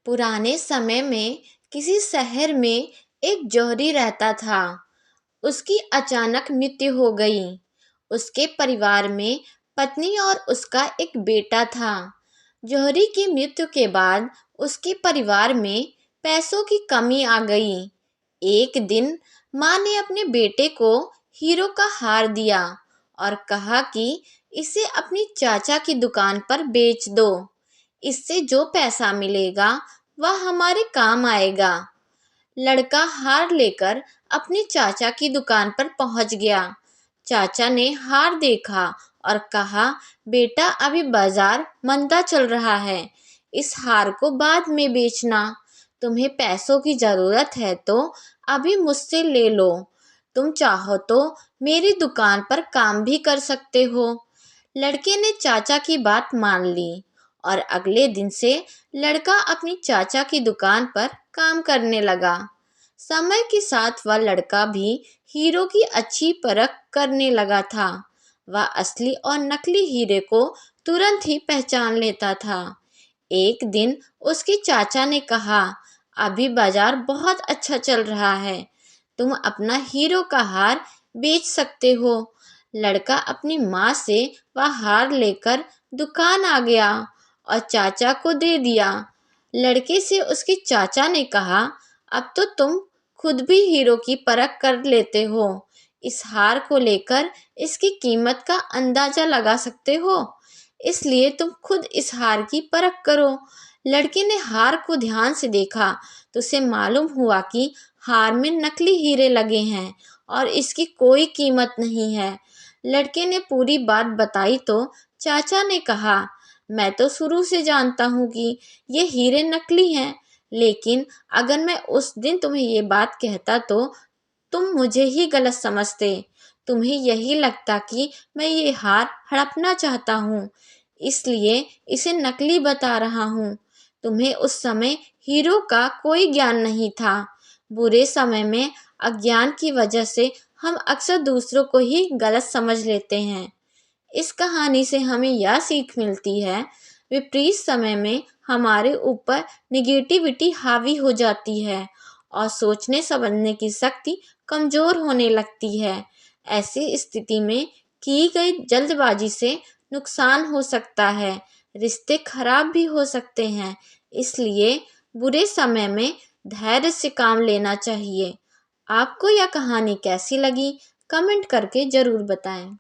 पुराने समय में किसी शहर में एक जौहरी रहता था। उसकी अचानक मृत्यु हो गई। उसके परिवार में पत्नी और उसका एक बेटा था। जौहरी की मृत्यु के बाद उसके परिवार में पैसों की कमी आ गई। एक दिन माँ ने अपने बेटे को हीरो का हार दिया और कहा कि इसे अपनी चाचा की दुकान पर बेच दो। इससे जो पैसा मिलेगा वह हमारे काम आएगा। लड़का हार लेकर अपने चाचा की दुकान पर पहुंच गया। चाचा ने हार देखा और कहा, बेटा अभी बाजार मंदा चल रहा है, इस हार को बाद में बेचना। तुम्हें पैसों की ज़रूरत है तो अभी मुझसे ले लो। तुम चाहो तो मेरी दुकान पर काम भी कर सकते हो। लड़के ने चाचा की बात मान ली और अगले दिन से लड़का अपनी चाचा की दुकान पर काम करने लगा। समय के साथ वह लड़का भी हीरो की अच्छी परख करने लगा था। वह असली और नकली हीरे को तुरंत ही पहचान लेता था। एक दिन उसके चाचा ने कहा, अभी बाजार बहुत अच्छा चल रहा है, तुम अपना हीरो का हार बेच सकते हो। लड़का अपनी माँ से वह हार लेकर दुकान आ गया और चाचा को दे दिया। लड़के से उसके चाचा ने कहा, अब तो तुम खुद भी हीरो की परख कर लेते हो। इस हार को लेकर इसकी कीमत का अंदाजा लगा सकते हो, इसलिए तुम खुद इस हार की परख करो। लड़के ने हार को ध्यान से देखा तो उसे मालूम हुआ कि हार में नकली हीरे लगे हैं और इसकी कोई कीमत नहीं है। लड़के ने पूरी बात बताई तो चाचा ने कहा, मैं तो शुरू से जानता हूँ कि ये हीरे नकली हैं, लेकिन अगर मैं उस दिन तुम्हें ये बात कहता तो तुम मुझे ही गलत समझते। तुम्हें यही लगता कि मैं ये हार हड़पना चाहता हूँ, इसलिए इसे नकली बता रहा हूँ। तुम्हें उस समय हीरो का कोई ज्ञान नहीं था। बुरे समय में अज्ञान की वजह से हम अक्सर दूसरों को ही गलत समझ लेते हैं। इस कहानी से हमें यह सीख मिलती है, विपरीत समय में हमारे ऊपर निगेटिविटी हावी हो जाती है और सोचने समझने की शक्ति कमज़ोर होने लगती है। ऐसी स्थिति में की गई जल्दबाजी से नुकसान हो सकता है, रिश्ते खराब भी हो सकते हैं। इसलिए बुरे समय में धैर्य से काम लेना चाहिए। आपको यह कहानी कैसी लगी, कमेंट करके ज़रूर बताएं।